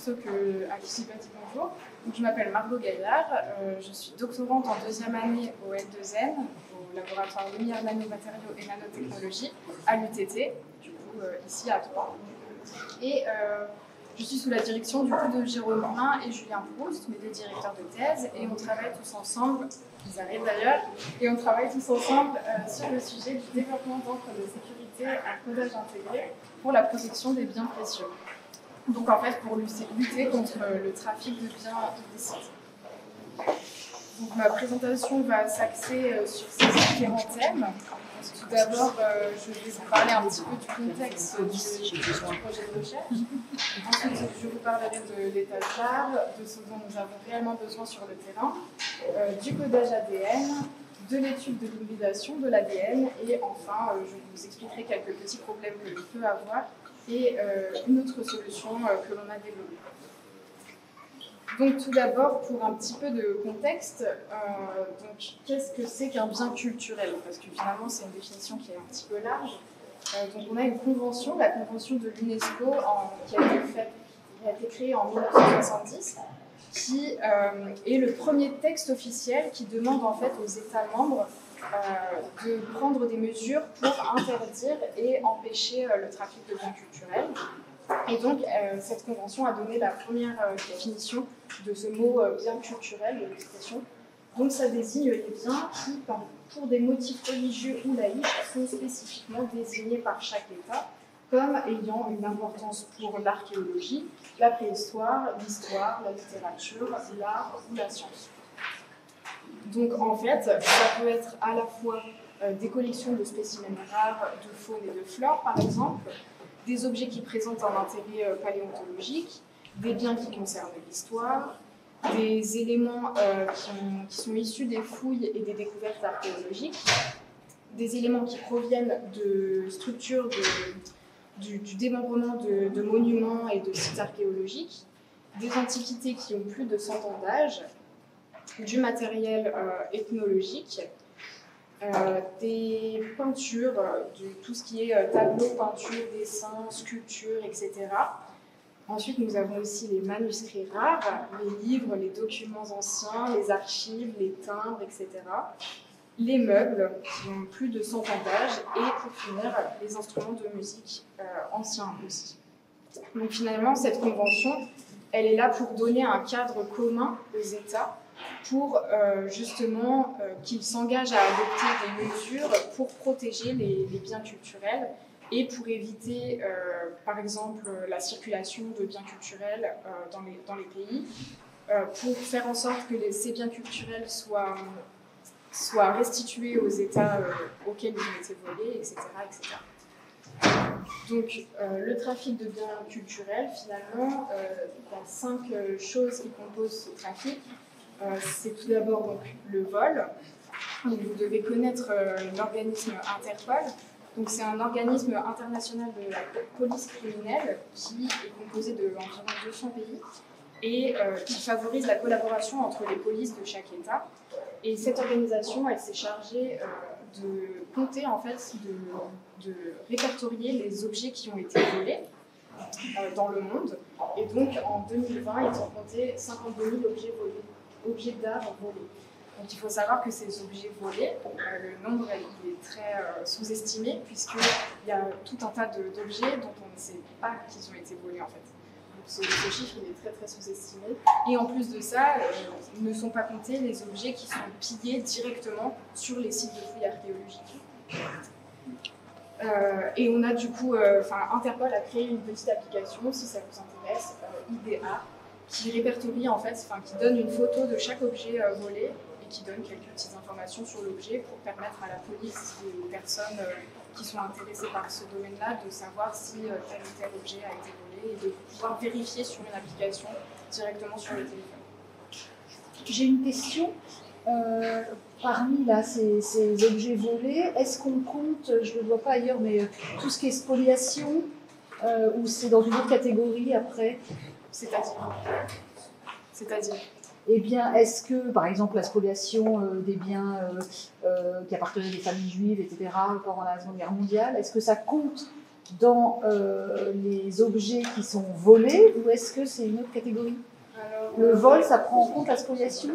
plutôt qu'à qui j'ai pas dit bonjour. Donc, je m'appelle Margot Gaillard, je suis doctorante en deuxième année au L2N, au laboratoire Lumière Nanomatériaux et Nanotechnologie, à l'UTT, du coup ici à Troyes. Et je suis sous la direction du coup de Jérôme Brun et Julien Proust, mes deux directeurs de thèse, et on travaille tous ensemble, ils arrivent d'ailleurs, et on travaille tous ensemble sur le sujet du développement d'encre de sécurité à codage intégré pour la protection des biens précieux. Donc en fait pour lutter contre le trafic de biens illicites. Donc ma présentation va s'axer sur ces différents thèmes. Tout d'abord, je vais vous parler un petit peu du contexte du projet de recherche. Ensuite, je vous parlerai de l'état de l'art, de ce dont nous avons réellement besoin sur le terrain, du codage ADN, de l'étude de l'hybridation de l'ADN et enfin, je vous expliquerai quelques petits problèmes que l'on peut avoir et une autre solution que l'on a développée. Donc tout d'abord, pour un petit peu de contexte, qu'est-ce que c'est qu'un bien culturel? Parce que finalement, c'est une définition qui est un petit peu large. Donc on a une convention, la convention de l'UNESCO, qui a été créée en 1970, qui est le premier texte officiel qui demande en fait aux États membres de prendre des mesures pour interdire et empêcher le trafic de biens culturels. Et donc, cette convention a donné la première définition de ce mot bien culturel, de l'expression. Donc, ça désigne les biens qui, pour des motifs religieux ou laïques, sont spécifiquement désignés par chaque État comme ayant une importance pour l'archéologie, la préhistoire, l'histoire, la littérature, l'art ou la science. Donc, en fait, ça peut être à la fois des collections de spécimens rares de faune et de flore, par exemple, des objets qui présentent un intérêt paléontologique, des biens qui concernent l'histoire, des éléments qui sont issus des fouilles et des découvertes archéologiques, des éléments qui proviennent de structures du démembrement de monuments et de sites archéologiques, des antiquités qui ont plus de 100 ans d'âge, du matériel ethnologique, des peintures, tout ce qui est tableaux, peintures, dessins, sculptures, etc. Ensuite, nous avons aussi les manuscrits rares, les livres, les documents anciens, les archives, les timbres, etc. Les meubles, qui ont plus de 100 ans d'âge, et pour finir, les instruments de musique anciens aussi. Donc finalement, cette convention, elle est là pour donner un cadre commun aux États, pour justement qu'ils s'engagent à adopter des mesures pour protéger les biens culturels et pour éviter, par exemple, la circulation de biens culturels dans les pays, pour faire en sorte que ces biens culturels soient restitués aux États auxquels ils ont été volés, etc. etc. Donc, le trafic de biens culturels, finalement, il y a 5 choses qui composent ce trafic. C'est tout d'abord donc, le vol. Donc, vous devez connaître l'organisme Interpol. Donc, c'est un organisme international de la police criminelle qui est composé d'environ 200 pays et qui favorise la collaboration entre les polices de chaque État. Et cette organisation, elle s'est chargée de compter, en fait, de répertorier les objets qui ont été volés dans le monde. Et donc, en 2020, ils ont compté 52 000 objets d'art volés. Donc il faut savoir que ces objets volés, le nombre il est très sous-estimé puisqu'il y a tout un tas d'objets dont on ne sait pas qu'ils ont été volés en fait. Donc ce chiffre il est très très sous-estimé. Et en plus de ça, ne sont pas comptés les objets qui sont pillés directement sur les sites de fouilles archéologiques. Et on a du coup, Interpol a créé une petite application, si ça vous intéresse, IDA, qui répertorie en fait, qui donne une photo de chaque objet volé et qui donne quelques petites informations sur l'objet pour permettre à la police et aux personnes qui sont intéressées par ce domaine-là de savoir si tel ou tel objet a été volé et de pouvoir vérifier sur une application directement sur le téléphone. J'ai une question. Parmi là, ces objets volés, est-ce qu'on compte, je ne le vois pas ailleurs, mais tout ce qui est spoliation, ou c'est dans une autre catégorie après? C'est-à-dire Eh bien, est-ce que, par exemple, la spoliation des biens qui appartenaient à des familles juives, etc., pendant la Seconde Guerre mondiale, est-ce que ça compte dans les objets qui sont volés ou est-ce que c'est une autre catégorie? Le vol, ça prend en compte la spoliation?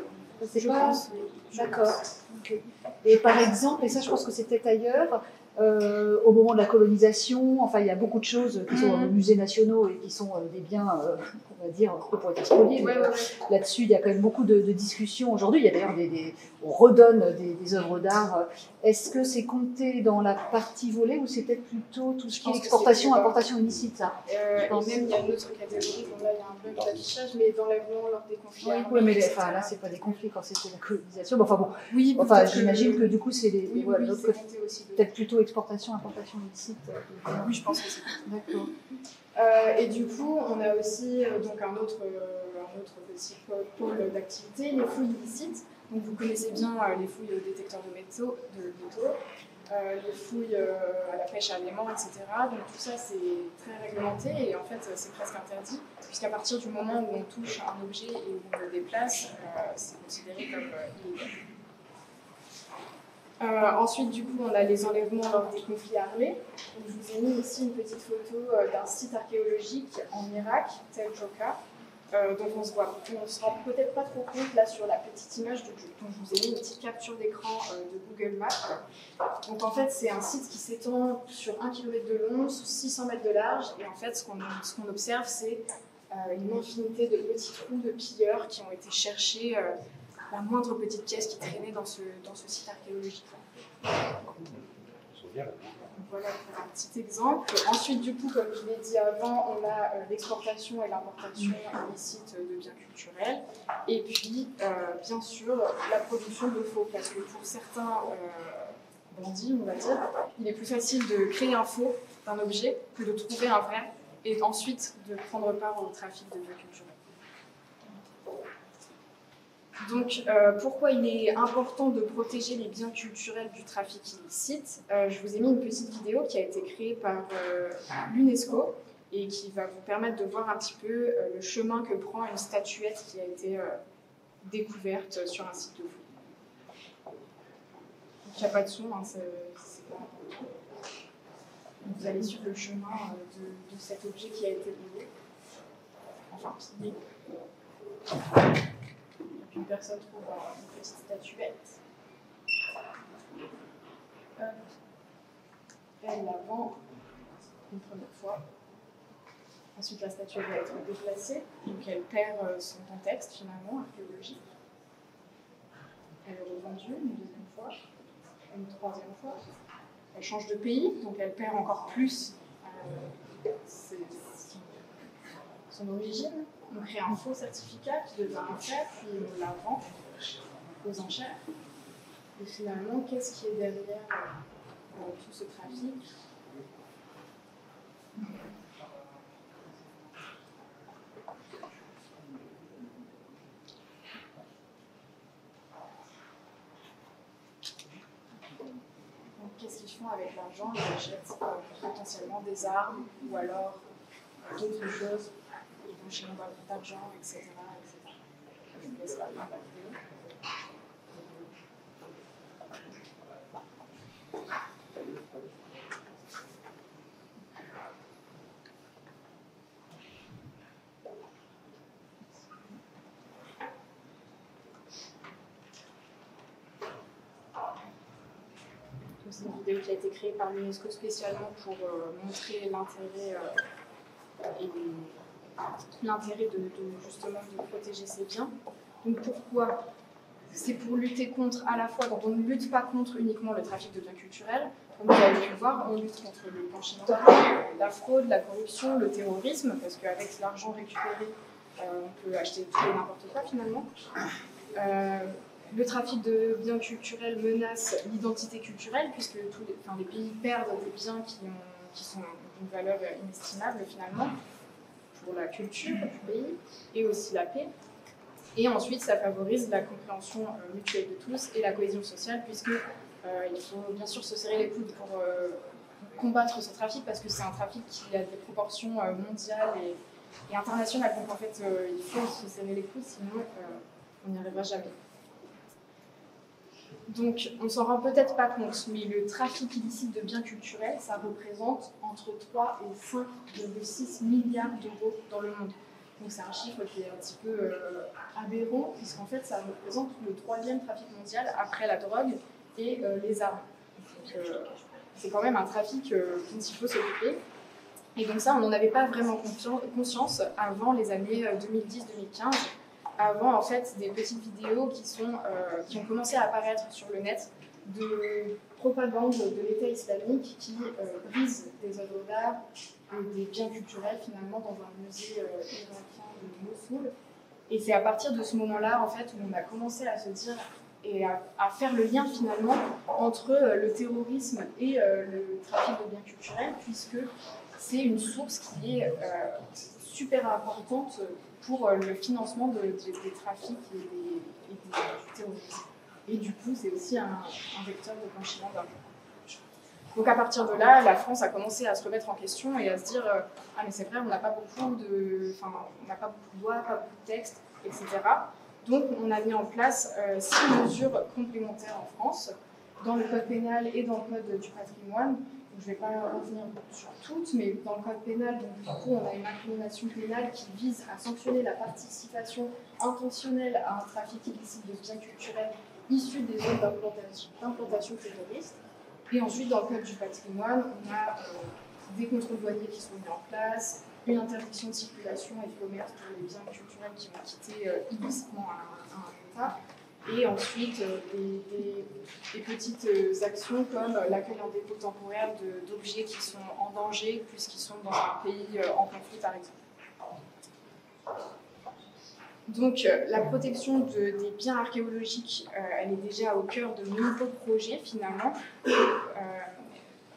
Je pense. D'accord. Okay. Et par exemple, et ça je pense que c'est peut-être ailleurs, au moment de la colonisation, enfin il y a beaucoup de choses qui sont aux musées nationaux et qui sont des biens, on va dire, pour être spoliés. Ouais. Là-dessus, il y a quand même beaucoup de discussions aujourd'hui. Il y a d'ailleurs on redonne des œuvres d'art. Est-ce que c'est compté dans la partie volée ou c'est peut-être plutôt tout ce qui est exportation, importation illicite, ça? Et même il y a une autre catégorie, bon là il y a un peu d'affichage, mais d'enlèvement lors des conflits. Oui, mais là c'est pas des conflits quand c'était la colonisation. Bon, enfin bon. Oui, enfin j'imagine que du coup c'est l'autre côté aussi. Peut-être plutôt exportation, importation illicite. Oui, je pense que c'est. D'accord. Et du coup, on a aussi donc un autre petit pôle d'activité, les fouilles illicites. Donc vous connaissez bien les fouilles au détecteur de métaux, les fouilles à la pêche à aliments, etc. Donc tout ça c'est très réglementé et en fait c'est presque interdit, puisqu'à partir du moment où on touche un objet et où on le déplace, c'est considéré comme illégal. Ensuite, du coup, on a les enlèvements lors des conflits armés. Donc, je vous ai mis ici une petite photo d'un site archéologique en Irak, Tel Joka. Donc on se rend peut-être pas trop compte là sur la petite image dont je vous ai mis une petite capture d'écran de Google Maps. Donc en fait c'est un site qui s'étend sur 1 km de long, sous 600 mètres de large, et en fait ce qu'on observe c'est une infinité de petits trous de pilleurs qui ont été cherchés, la moindre petite pièce qui traînait dans ce site archéologique. Voilà pour un petit exemple. Ensuite, du coup, comme je l'ai dit avant, on a l'exportation et l'importation illicite de biens culturels. Et puis, bien sûr, la production de faux. Parce que pour certains bandits, on va dire, il est plus facile de créer un faux d'un objet que de trouver un vrai et ensuite de prendre part au trafic de biens culturels. Donc, pourquoi il est important de protéger les biens culturels du trafic illicite? Je vous ai mis une petite vidéo qui a été créée par l'UNESCO et qui va vous permettre de voir un petit peu le chemin que prend une statuette qui a été découverte sur un site de fouille. Il n'y a pas de son, hein, c'est pas important. Vous allez suivre le chemin de cet objet qui a été volé. Enfin, qui est... Une personne trouve une petite statuette. Elle la vend une première fois. Ensuite, la statuette va être déplacée, donc elle perd son contexte finalement archéologique. Elle est revendue une deuxième fois, une troisième fois. Elle change de pays, donc elle perd encore plus son origine. On crée un faux certificat qui devient un fait, puis on la vend aux enchères. Et finalement, qu'est-ce qui est derrière tout ce trafic? Qu'est-ce qu'ils font avec l'argent? Ils achètent potentiellement des armes ou alors d'autres choses. Ils vont chez un d'argent, etc. Je vous laisse la fin de la vidéo. C'est une vidéo qui a été créée par l'UNESCO spécialement pour montrer l'intérêt de justement de protéger ces biens. Donc pourquoi? C'est pour lutter contre, à la fois, donc on ne lutte pas contre uniquement le trafic de biens culturels, comme vous avez pu le voir, on lutte contre le blanchiment d'argent, la fraude, la corruption, le terrorisme, parce qu'avec l'argent récupéré, on peut acheter tout et n'importe quoi finalement. Le trafic de biens culturels menace l'identité culturelle, puisque les pays perdent des biens qui sont d'une valeur inestimable finalement pour la culture du pays et aussi la paix. Et ensuite, ça favorise la compréhension mutuelle de tous et la cohésion sociale, puisque il faut bien sûr se serrer les coudes pour combattre ce trafic, parce que c'est un trafic qui a des proportions mondiales et internationales. Donc en fait, il faut se serrer les coudes, sinon on n'y arrivera jamais. Donc, on s'en rend peut-être pas compte, mais le trafic illicite de biens culturels, ça représente entre 3 et 5,6 milliards d'euros dans le monde. Donc, c'est un chiffre qui est un petit peu aberrant, puisqu'en fait, ça représente le 3e trafic mondial après la drogue et les armes. Donc, c'est quand même un trafic dont il faut s'occuper. Et donc ça, on n'en avait pas vraiment conscience avant les années 2010-2015. Avant, en fait, des petites vidéos qui ont commencé à apparaître sur le net de propagande de l'État islamique qui brise des œuvres d'art et des biens culturels, finalement, dans un musée irakien de Mossoul. Et c'est à partir de ce moment-là, en fait, où on a commencé à se dire et à faire le lien, finalement, entre le terrorisme et le trafic de biens culturels, puisque c'est une source qui est super importante pour le financement des trafics et du terrorisme. Et du coup, c'est aussi un vecteur de blanchiment d'argent. Donc à partir de là, la France a commencé à se remettre en question et à se dire ah mais c'est vrai, on n'a pas beaucoup de lois, pas beaucoup de textes, etc. Donc on a mis en place 6 mesures complémentaires en France, dans le code pénal et dans le code du patrimoine. Je ne vais pas revenir sur toutes, mais dans le code pénal, donc, du coup, on a une incrimination pénale qui vise à sanctionner la participation intentionnelle à un trafic illicite de biens culturels issus des zones d'implantation terroriste. Et ensuite, dans le code du patrimoine, on a des contrôles douaniers qui sont mis en place, une interdiction de circulation et de commerce pour les biens culturels qui ont quitté illicitement un État. Et ensuite, des petites actions comme l'accueil en dépôt temporaire d'objets qui sont en danger puisqu'ils sont dans un pays en conflit, par exemple. Donc, la protection des biens archéologiques, elle est déjà au cœur de nombreux projets, finalement,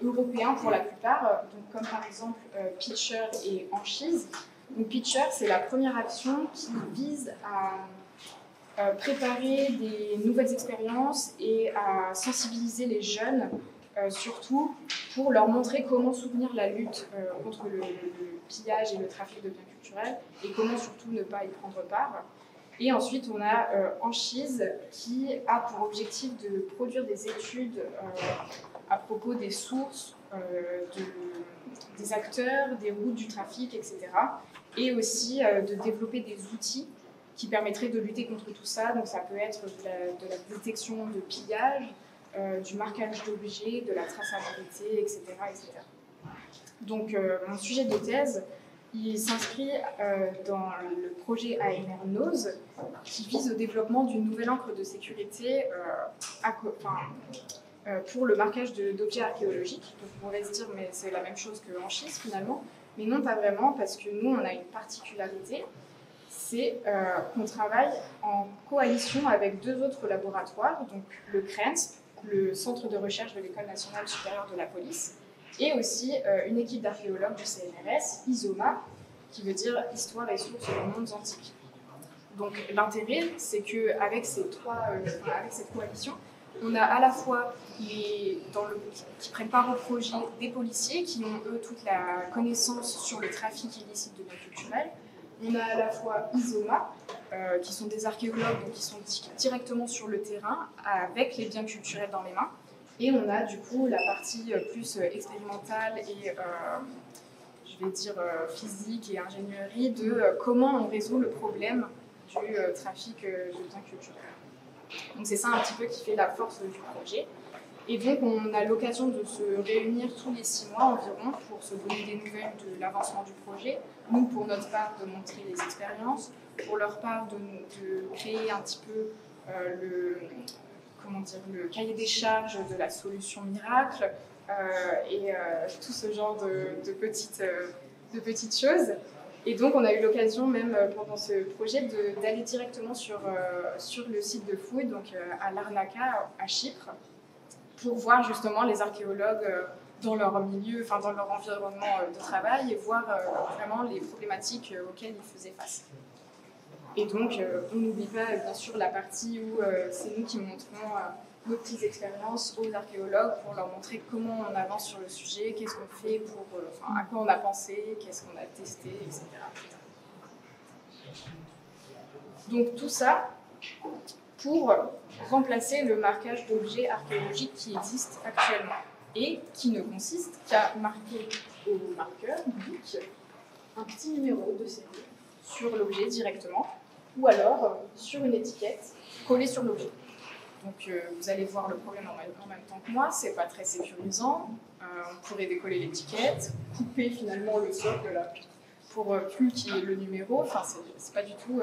européens pour la plupart, donc, comme par exemple Pitcher et Anchise. Donc, Pitcher, c'est la première action qui vise à préparer des nouvelles expériences et à sensibiliser les jeunes, surtout pour leur montrer comment soutenir la lutte contre le pillage et le trafic de biens culturels et comment surtout ne pas y prendre part. Et ensuite, on a Anchise qui a pour objectif de produire des études à propos des sources, des acteurs, des routes du trafic, etc. Et aussi de développer des outils qui permettrait de lutter contre tout ça. Donc ça peut être de la détection de pillage, du marquage d'objets, de la traçabilité, etc. etc. Donc mon sujet de thèse, il s'inscrit dans le projet AMR Nose, qui vise au développement d'une nouvelle encre de sécurité pour le marquage d'objets archéologiques. Donc on pourrait se dire, mais c'est la même chose que Anchise finalement. Mais non, pas vraiment, parce que nous, on a une particularité, c'est qu'on travaille en coalition avec 2 autres laboratoires, donc le CRENSP, le Centre de recherche de l'École nationale supérieure de la police, et aussi une équipe d'archéologues du CNRS, ISOMA, qui veut dire Histoire et sources des mondes antiques. Donc l'intérêt, c'est qu'avec cette coalition, on a à la fois qui prennent part au projet des policiers, qui ont eux toute la connaissance sur le trafic illicite de biens culturels. On a à la fois ISOMA, qui sont des archéologues, donc qui sont directement sur le terrain, avec les biens culturels dans les mains. Et on a du coup la partie plus expérimentale et, je vais dire, physique et ingénierie de comment on résout le problème du trafic de biens culturels. Donc c'est ça un petit peu qui fait la force du projet. Et donc on a l'occasion de se réunir tous les 6 mois environ pour se donner des nouvelles de l'avancement du projet. Nous, pour notre part, de montrer les expériences, pour leur part, de créer un petit peu le cahier des charges de la solution miracle et tout ce genre de petites choses. Et donc, on a eu l'occasion, même pendant ce projet, d'aller directement sur le site de fouille, donc à Larnaca, à Chypre, pour voir justement les archéologues dans leur milieu, enfin dans leur environnement de travail et voir vraiment les problématiques auxquelles ils faisaient face. Et donc, on n'oublie pas bien sûr la partie où c'est nous qui montrons nos petites expériences aux archéologues pour leur montrer comment on avance sur le sujet, qu'est-ce qu'on fait, à quoi on a pensé, qu'est-ce qu'on a testé, etc. Donc tout ça pour remplacer le marquage d'objets archéologiques qui existe actuellement et qui ne consiste qu'à marquer au marqueur unique un petit numéro de série sur l'objet directement ou alors sur une étiquette collée sur l'objet. Donc vous allez voir le problème en même temps que moi, c'est pas très sécurisant. On pourrait décoller l'étiquette, couper finalement le socle là, pour plus qu'il y ait le numéro. Enfin, c'est pas du tout.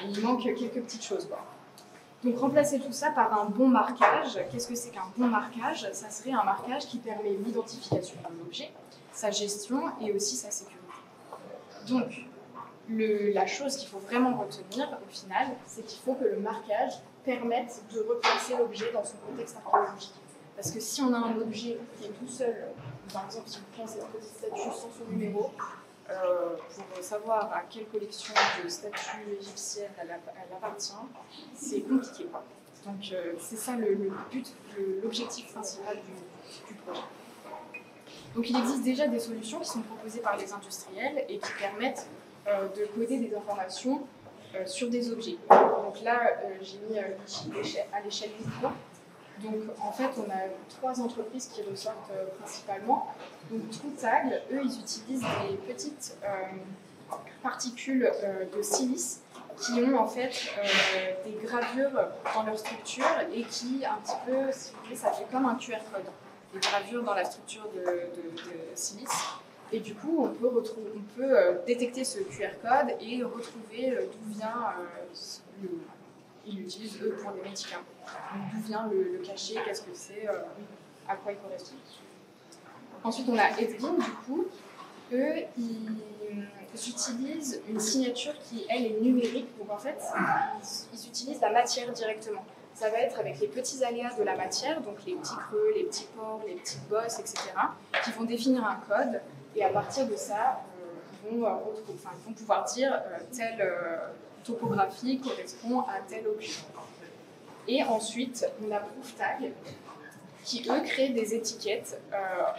Il manque quelques petites choses, quoi. Donc remplacer tout ça par un bon marquage. Qu'est-ce que c'est qu'un bon marquage? Ça serait un marquage qui permet l'identification de l'objet, sa gestion et aussi sa sécurité. Donc la chose qu'il faut vraiment retenir au final, c'est qu'il faut que le marquage permette de replacer l'objet dans son contexte archéologique. Parce que si on a un objet qui est tout seul, par exemple si on prend cette petite statue sans son numéro, pour savoir à quelle collection de statues égyptiennes elle appartient, c'est compliqué, quoi. Donc c'est ça le but, l'objectif principal du projet. Donc il existe déjà des solutions qui sont proposées par les industriels et qui permettent de coder des informations sur des objets. Donc là, j'ai mis à l'échelle micro. Donc en fait, on a 3 entreprises qui ressortent principalement. Donc TrueTag, eux, ils utilisent des petites particules de silice qui ont en fait des gravures dans leur structure et qui, un petit peu, si vous voulez, ça fait comme un QR code. Des gravures dans la structure de silice. Et du coup, on peut détecter ce QR code et retrouver d'où vient ils l'utilisent eux pour des médicaments. D'où vient le cachet, qu'est-ce que c'est, à quoi il correspond. Ensuite, on a Edwin, du coup. Eux, ils utilisent une signature qui, elle, est numérique. Donc en fait, ils utilisent la matière directement. Ça va être avec les petits aléas de la matière, donc les petits creux, les petits pores, les petites bosses, etc., qui vont définir un code. Et à partir de ça, ils vont pouvoir dire telle topographie correspond à tel objet. Et ensuite, on a ProofTag, qui eux créent des étiquettes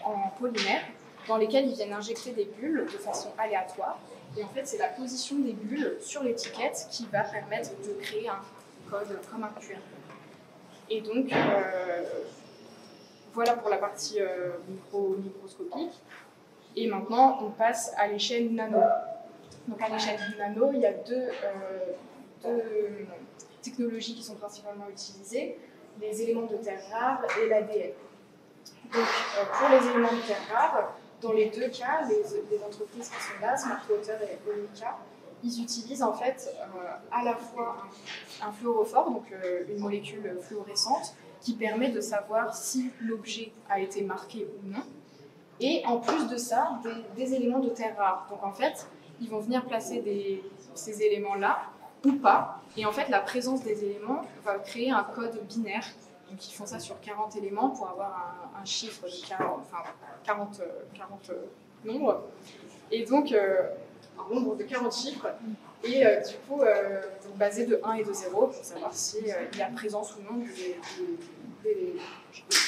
en polymère dans lesquelles ils viennent injecter des bulles de façon aléatoire. Et en fait, c'est la position des bulles sur l'étiquette qui va permettre de créer un code comme un QR. Et donc, voilà pour la partie microscopique. Et maintenant, on passe à l'échelle nano. Donc à l'échelle nano, il y a deux technologies qui sont principalement utilisées, les éléments de terre rares et l'ADN. Donc pour les éléments de terre rares, dans les deux cas, les entreprises qui sont là, Smartwater et Onica, ils utilisent en fait à la fois un fluorophore, donc une molécule fluorescente, qui permet de savoir si l'objet a été marqué ou non. Et en plus de ça, des éléments de terre rares. Donc en fait, ils vont venir placer ces éléments-là ou pas. Et en fait, la présence des éléments va créer un code binaire. Donc ils font ça sur 40 éléments pour avoir un chiffre de 40 nombres. Et donc, un nombre de 40 chiffres. Et du coup, basé de 1 et de 0 pour savoir s'il y a présence ou non des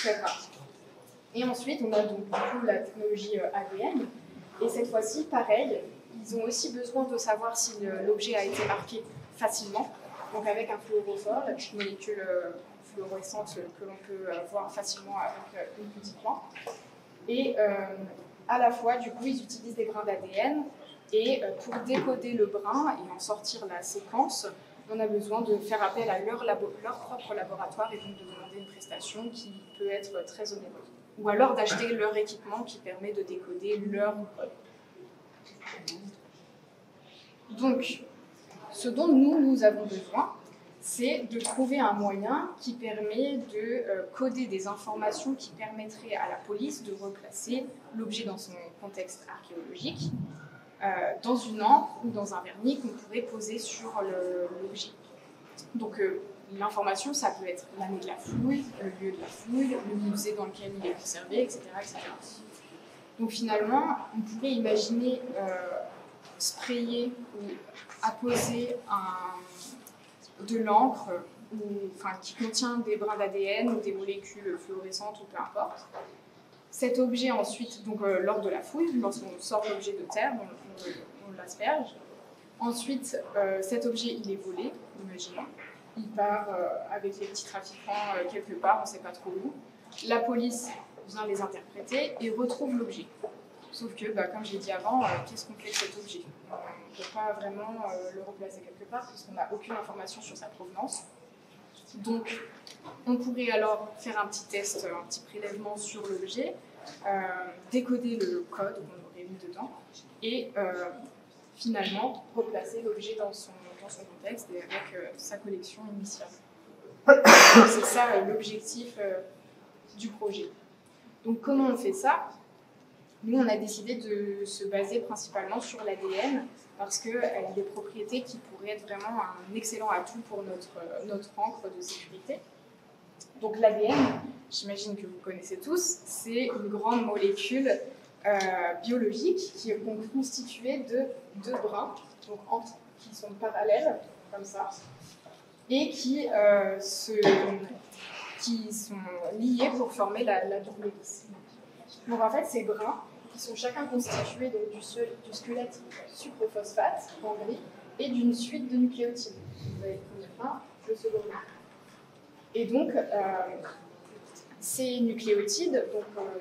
terres rares. Et ensuite, on a donc du coup la technologie ADN. Et cette fois-ci, pareil, ils ont aussi besoin de savoir si l'objet a été marqué facilement. Donc avec un fluorophore, la petite molécule fluorescente que l'on peut voir facilement avec une petite lampe. Et à la fois, du coup, ils utilisent des brins d'ADN. Et pour décoder le brin et en sortir la séquence, on a besoin de faire appel à leur propre laboratoire et donc de demander une prestation qui peut être très onéreuse. Ou alors d'acheter leur équipement qui permet de décoder leur code. Donc, ce dont nous avons besoin, c'est de trouver un moyen qui permet de coder des informations qui permettraient à la police de replacer l'objet dans son contexte archéologique, dans une encre ou dans un vernis qu'on pourrait poser sur l'objet. Donc, l'information, ça peut être l'année de la fouille, le lieu de la fouille, le musée dans lequel il est conservé, etc. etc. Donc finalement, on pourrait imaginer sprayer ou apposer de l'encre qui contient des brins d'ADN ou des molécules fluorescentes ou peu importe. Cet objet ensuite, donc lors de la fouille, lorsqu'on sort l'objet de terre, on l'asperge. Ensuite, cet objet, il est volé, imaginons. il part avec les petits trafiquants quelque part, on ne sait pas trop où. La police vient les interpréter et retrouve l'objet. Sauf que, comme j'ai dit avant, qu'est-ce qu'on fait de cet objet? On ne peut pas vraiment le replacer quelque part puisqu'on n'a aucune information sur sa provenance. Donc, on pourrait alors faire un petit test, un petit prélèvement sur l'objet, décoder le code qu'on aurait mis dedans et finalement replacer l'objet dans son contexte et avec sa collection initiale. C'est ça l'objectif du projet. Donc, comment on fait ça? Nous, on a décidé de se baser principalement sur l'ADN parce qu'elle a des propriétés qui pourraient être vraiment un excellent atout pour notre encre de sécurité. Donc l'ADN, j'imagine que vous connaissez tous, c'est une grande molécule biologique qui est constituée de deux brins, donc qui sont parallèles, comme ça, et qui sont liés pour former la double hélice. Donc en fait, ces brins, qui sont chacun constitués donc, du squelette sucrophosphate en gris et d'une suite de nucléotides. Vous avez le premier brun, le second brun. Et donc, ces nucléotides,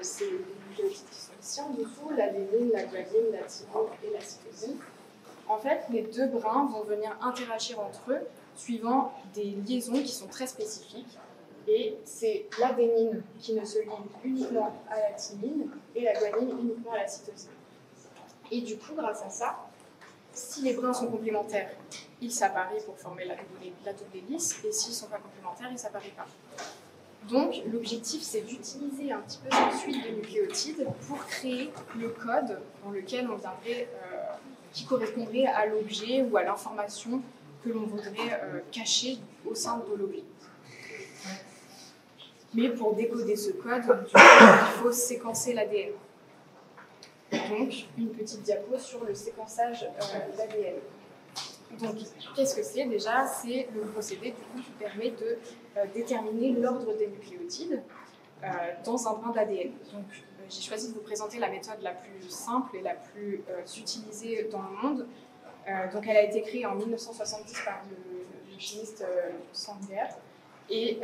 c'est les nucléotides qui sont ici en dessous, l'adénine, la guanine, la thymine et la cytosine. En fait, les deux brins vont venir interagir entre eux suivant des liaisons qui sont très spécifiques. Et c'est l'adénine qui ne se lie uniquement à la thymine et la guanine uniquement à la cytosine. Et du coup, grâce à ça, si les brins sont complémentaires, ils s'apparient pour former la double hélice, et s'ils ne sont pas complémentaires, ils ne s'apparient pas. Donc, l'objectif, c'est d'utiliser un petit peu cette suite de nucléotides pour créer le code dans lequel on viendrait, qui correspondrait à l'objet ou à l'information que l'on voudrait cacher au sein de l'objet. Mais pour décoder ce code, il faut séquencer l'ADN. Donc, une petite diapo sur le séquençage d'ADN. Donc, qu'est-ce que c'est déjà? C'est le procédé qui permet de déterminer l'ordre des nucléotides dans un brin d'ADN. Donc, j'ai choisi de vous présenter la méthode la plus simple et la plus utilisée dans le monde. Donc, elle a été créée en 1970 par le chimiste Sanger. Et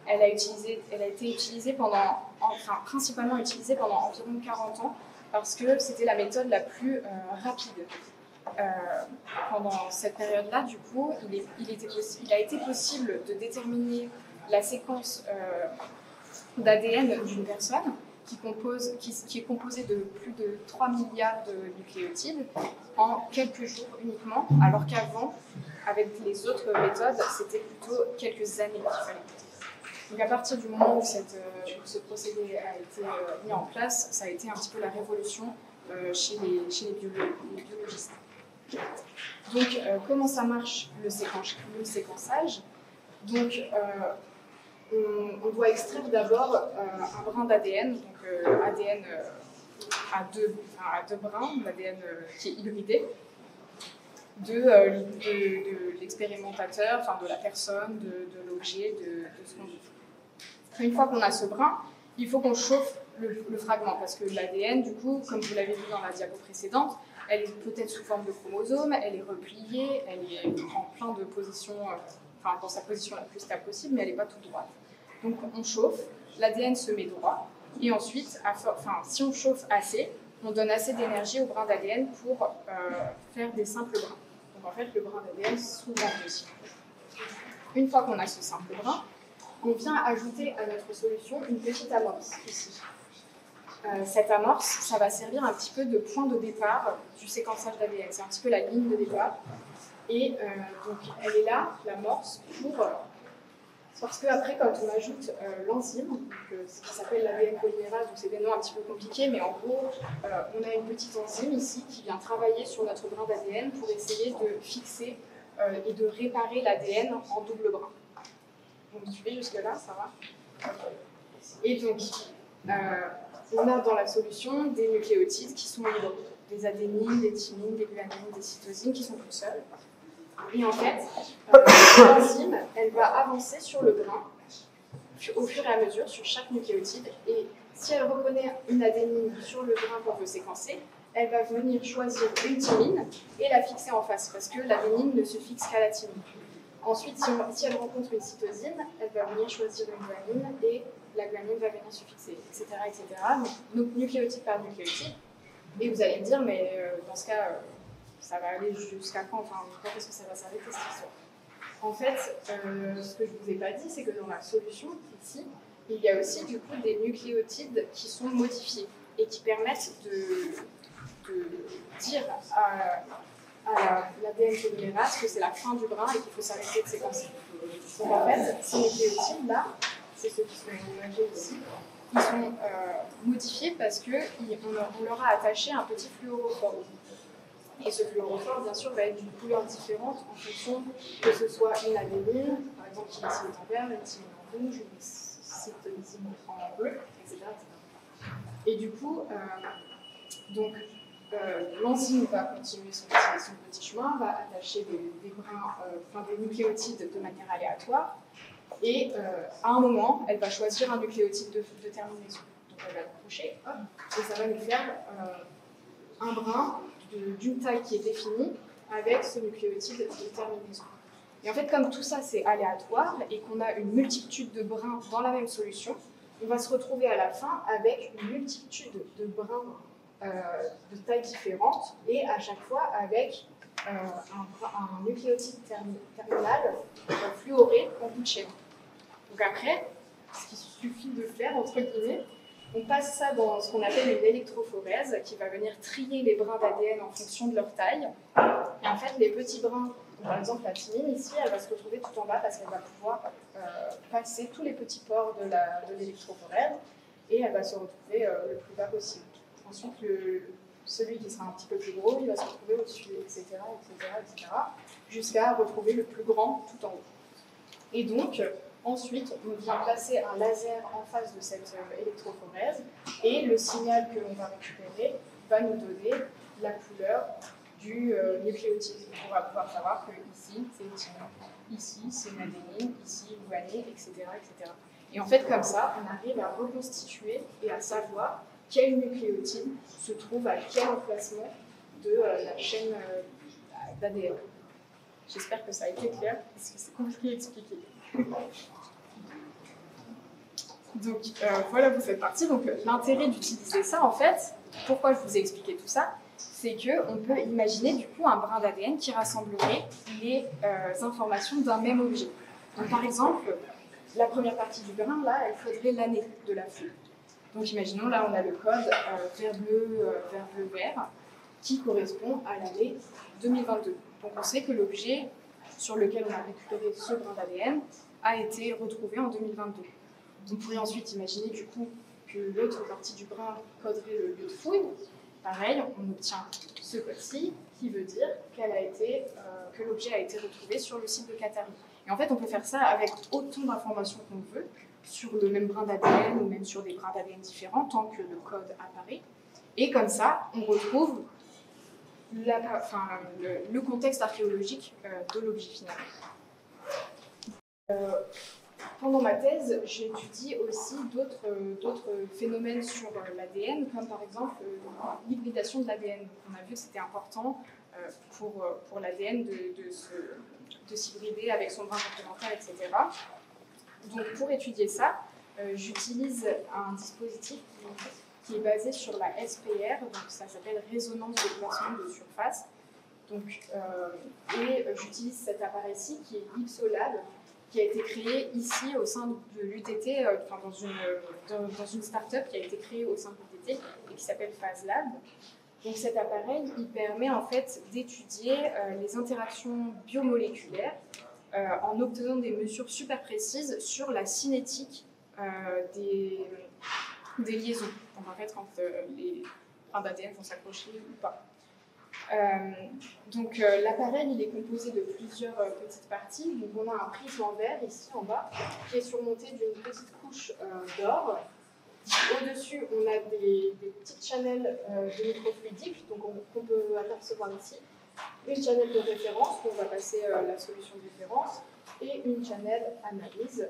elle a été utilisée principalement utilisée pendant environ 40 ans parce que c'était la méthode la plus rapide. Pendant cette période-là, du coup, il a été possible de déterminer la séquence d'ADN d'une personne qui est composée de plus de 3 milliards de nucléotides en quelques jours uniquement, alors qu'avant, avec les autres méthodes, c'était plutôt quelques années qu'il fallait. Donc à partir du moment où ce procédé a été mis en place, ça a été un petit peu la révolution chez les biologistes. Donc comment ça marche le séquençage? Donc on doit extraire d'abord un brin d'ADN, donc ADN à deux brins, l'ADN qui est hybridé, de l'expérimentateur, enfin de la personne, de l'objet, de ce qu'on veut. Une fois qu'on a ce brin, il faut qu'on chauffe le fragment, parce que l'ADN, du coup, comme vous l'avez vu dans la diapo précédente, elle est peut-être sous forme de chromosome, elle est repliée, elle est en plein de positions, dans sa position la plus stable possible, mais elle n'est pas toute droite. Donc on chauffe, l'ADN se met droit, et ensuite, si on chauffe assez, on donne assez d'énergie au brin d'ADN pour faire des simples brins. Donc en fait, le brin d'ADN s'ouvre aussi. Une fois qu'on a ce simple brin, on vient ajouter à notre solution une petite amorce ici. Cette amorce, ça va servir un petit peu de point de départ du séquençage d'ADN. C'est un petit peu la ligne de départ. Et donc, elle est là, l'amorce, parce qu'après, quand on ajoute l'enzyme, ce qui s'appelle l'ADN polymérase, donc c'est des noms un petit peu compliqués, mais en gros, on a une petite enzyme ici qui vient travailler sur notre brin d'ADN pour essayer de fixer et de réparer l'ADN en double brin. Donc, vous suivez jusque-là, ça va? Et donc, on a dans la solution des nucléotides qui sont libres, des adénines, des thymines, des guanines, des cytosines qui sont tout seuls. Et en fait, l'enzyme, elle va avancer sur le brin au fur et à mesure sur chaque nucléotide. Et si elle reconnaît une adénine sur le brin qu'on veut séquencer, elle va venir choisir une thymine et la fixer en face, parce que l'adénine ne se fixe qu'à la thymine. Ensuite, si elle rencontre une cytosine, elle va venir choisir une guanine et la guanine va venir se fixer, etc. etc. Donc nucléotide par nucléotide. Et vous allez me dire, mais dans ce cas, ça va aller jusqu'à quand? Enfin, quand est-ce que ça va s'arrêter cette histoire? En fait, ce que je ne vous ai pas dit, c'est que dans la solution, ici, il y a aussi du coup des nucléotides qui sont modifiés et qui permettent de dire à l'ADN polymérase que c'est la fin du brin et qu'il faut s'arrêter de séquencer. Donc en fait, ces nucléotides-là, c'est ceux qui sont imagés ici, ils sont modifiés parce qu'on leur a attaché un petit fluorophore. Et ce fluorophore, bien sûr, va être d'une couleur différente en fonction que ce soit une adénine, par exemple, qui ici est en vert, une ici en rouge, une cytosine en bleu, etc. Et du coup, l'enzyme va continuer son petit chemin, va attacher des nucléotides de manière aléatoire, et à un moment, elle va choisir un nucléotide de terminaison. Donc elle va le coucher, et ça va nous faire un brin d'une taille qui est définie avec ce nucléotide de terminaison. Et en fait, comme tout ça c'est aléatoire et qu'on a une multitude de brins dans la même solution, on va se retrouver à la fin avec une multitude de brins de tailles différentes et à chaque fois avec un nucléotide terminal fluoré en bout de chaîne. Donc après, ce qu'il suffit de faire, entre guillemets, on passe ça dans ce qu'on appelle une électrophorèse qui va venir trier les brins d'ADN en fonction de leur taille. Et en fait, les petits brins, par exemple la thymine ici, elle va se retrouver tout en bas parce qu'elle va pouvoir passer tous les petits pores de l'électrophorèse et elle va se retrouver le plus bas possible. Ensuite, celui qui sera un petit peu plus gros, il va se retrouver au-dessus, etc., etc., etc., jusqu'à retrouver le plus grand tout en haut. Et donc, ensuite, on vient placer un laser en face de cette électrophorèse et le signal que l'on va récupérer va nous donner la couleur du nucléotide. On va pouvoir savoir que ici, c'est une thymine, ici, c'est une adénine, ici, une guanine, etc., etc. Et en fait, comme ça, on arrive à reconstituer et à savoir quel nucléotide se trouve à quel emplacement de la chaîne d'ADN. J'espère que ça a été clair, parce que c'est compliqué à expliquer. Donc voilà pour cette partie. Donc l'intérêt d'utiliser ça, en fait, pourquoi je vous ai expliqué tout ça, c'est qu'on peut imaginer du coup un brin d'ADN qui rassemblerait les informations d'un même objet. Donc par exemple, la première partie du brin, là, elle faudrait l'année de la feuille. Donc imaginons, là, on a le code vert bleu vert qui correspond à l'année 2022. Donc on sait que l'objet sur lequel on a récupéré ce brin d'ADN a été retrouvé en 2022. On pourrait ensuite imaginer du coup que l'autre partie du brin coderait le lieu de fouille. Pareil, on obtient ce code-ci qui veut dire que l'objet a été retrouvé sur le site de Qatari. Et en fait, on peut faire ça avec autant d'informations qu'on veut sur le même brin d'ADN ou même sur des brins d'ADN différents tant que le code apparaît. Et comme ça, on retrouve le contexte archéologique de l'objet final. Pendant ma thèse, j'étudie aussi d'autres phénomènes sur l'ADN, comme par exemple l'hybridation de l'ADN. On a vu que c'était important pour l'ADN de s'hybrider avec son brin complémentaire, etc. Donc pour étudier ça, j'utilise un dispositif qui est basé sur la SPR, donc ça s'appelle résonance de placement de surface. Donc, j'utilise cet appareil-ci qui est Ipsolab, qui a été créé ici au sein de l'UTT, dans une start-up qui a été créée au sein de l'UTT et qui s'appelle PhaseLab. Donc cet appareil, il permet en fait d'étudier les interactions biomoléculaires en obtenant des mesures super précises sur la cinétique des liaisons. Donc en fait, quand les brins d'ADN vont s'accrocher ou pas. L'appareil il est composé de plusieurs petites parties. Donc on a un prisme en verre ici en bas qui est surmonté d'une petite couche d'or. Au-dessus, on a des petites channels de microfluidiques qu'on peut apercevoir ici. Une channel de référence où on va passer la solution de référence et une channel analyse.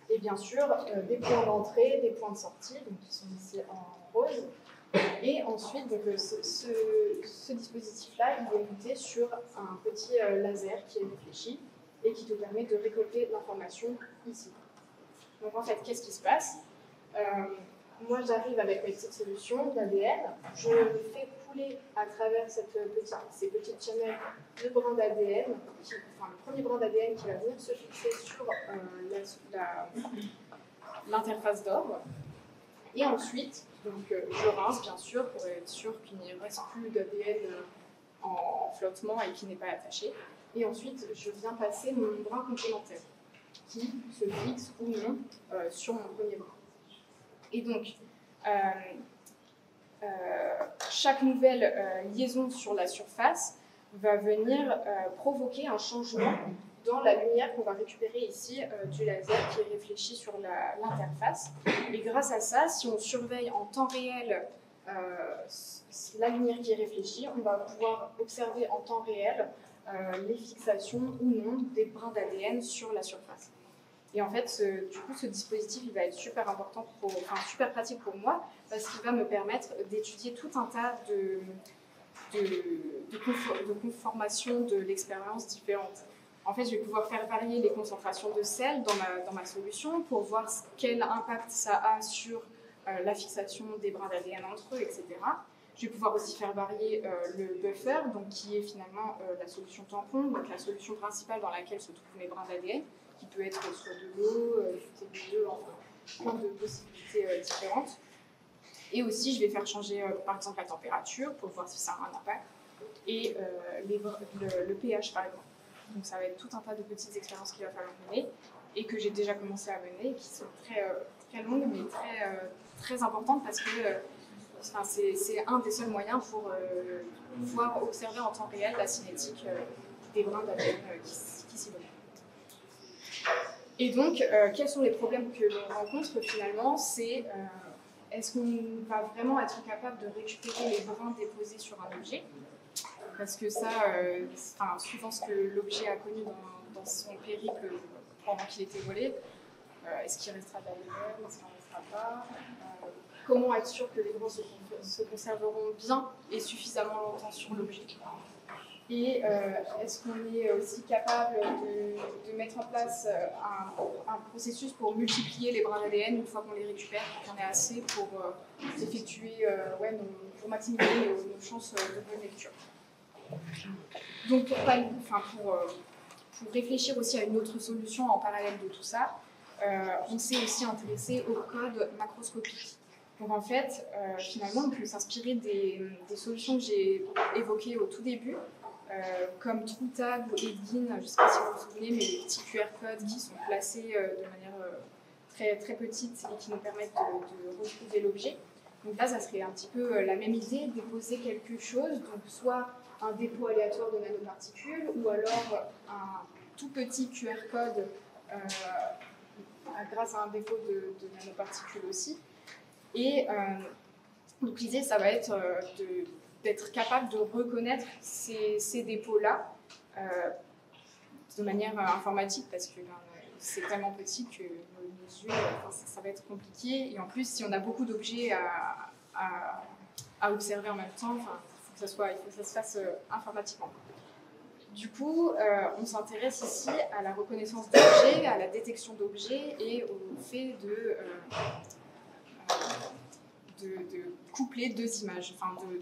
Et bien sûr, des points d'entrée, des points de sortie, donc qui sont ici en rose. Et ensuite, ce dispositif-là, il est monté sur un petit laser qui est réfléchi et qui te permet de récolter l'information ici. Donc en fait, qu'est-ce qui se passe? Moi, j'arrive avec mes petites solutions d'ADN, je fais couler à travers ces petites chaînes de brins d'ADN, enfin le premier brin d'ADN qui va venir se fixer sur l'interface d'or. Et ensuite, donc, je rince bien sûr pour être sûr qu'il n'y reste plus d'ADN en flottement et qui n'est pas attaché. Et ensuite, je viens passer mon brin complémentaire qui se fixe ou non sur mon premier brin. Et donc, chaque nouvelle liaison sur la surface va venir provoquer un changement dans la lumière qu'on va récupérer ici du laser qui est réfléchi sur l'interface. Et grâce à ça, si on surveille en temps réel la lumière qui est réfléchie, on va pouvoir observer en temps réel les fixations ou non des brins d'ADN sur la surface. Et en fait, du coup, ce dispositif il va être super important, super pratique pour moi, parce qu'il va me permettre d'étudier tout un tas de conformations de l'expérience différentes. En fait, je vais pouvoir faire varier les concentrations de sel dans ma solution pour voir quel impact ça a sur la fixation des brins d'ADN entre eux, etc. Je vais pouvoir aussi faire varier le buffer, donc qui est finalement la solution tampon, donc la solution principale dans laquelle se trouvent les brins d'ADN, qui peut être soit de l'eau, du thé de l'eau, enfin plein de possibilités différentes. Et aussi, je vais faire changer par exemple la température pour voir si ça a un impact, et le pH par exemple. Donc ça va être tout un tas de petites expériences qu'il va falloir mener et que j'ai déjà commencé à mener, qui sont très longues mais très importantes parce que c'est un des seuls moyens pour pouvoir observer en temps réel la cinétique des brins d'ADN qui s'y donnent. Et donc, quels sont les problèmes que l'on rencontre finalement? C'est est-ce qu'on va vraiment être capable de récupérer les brins déposés sur un objet? Parce que ça, suivant ce que l'objet a connu dans son périple pendant qu'il était volé, est-ce qu'il restera de la lumière, est-ce qu'il n'en restera pas? Comment être sûr que les brins se conserveront bien et suffisamment longtemps sur l'objet? Et est-ce qu'on est aussi capable de mettre en place un processus pour multiplier les brins d'ADN une fois qu'on les récupère, qu'il y en ait assez pour effectuer, pour maximiser nos chances de bonne lecture? Donc pour réfléchir aussi à une autre solution en parallèle de tout ça, on s'est aussi intéressé au code macroscopique. Donc en fait, finalement, on peut s'inspirer des solutions que j'ai évoquées au tout début, comme TrueTag ou Edgin, je ne sais pas si vous vous souvenez, mais les petits QR codes qui sont placés de manière très petite et qui nous permettent de retrouver l'objet. Donc là, ça serait un petit peu la même idée, déposer quelque chose, donc soit un dépôt aléatoire de nanoparticules ou alors un tout petit QR code grâce à un dépôt de nanoparticules aussi. Et donc l'idée, ça va être d'être capable de reconnaître ces dépôts-là de manière informatique parce que c'est tellement petit que nos yeux, ça va être compliqué. Et en plus, si on a beaucoup d'objets à observer en même temps, il faut que ça se fasse informatiquement. Du coup, on s'intéresse ici à la reconnaissance d'objets, à la détection d'objets et au fait de coupler deux images,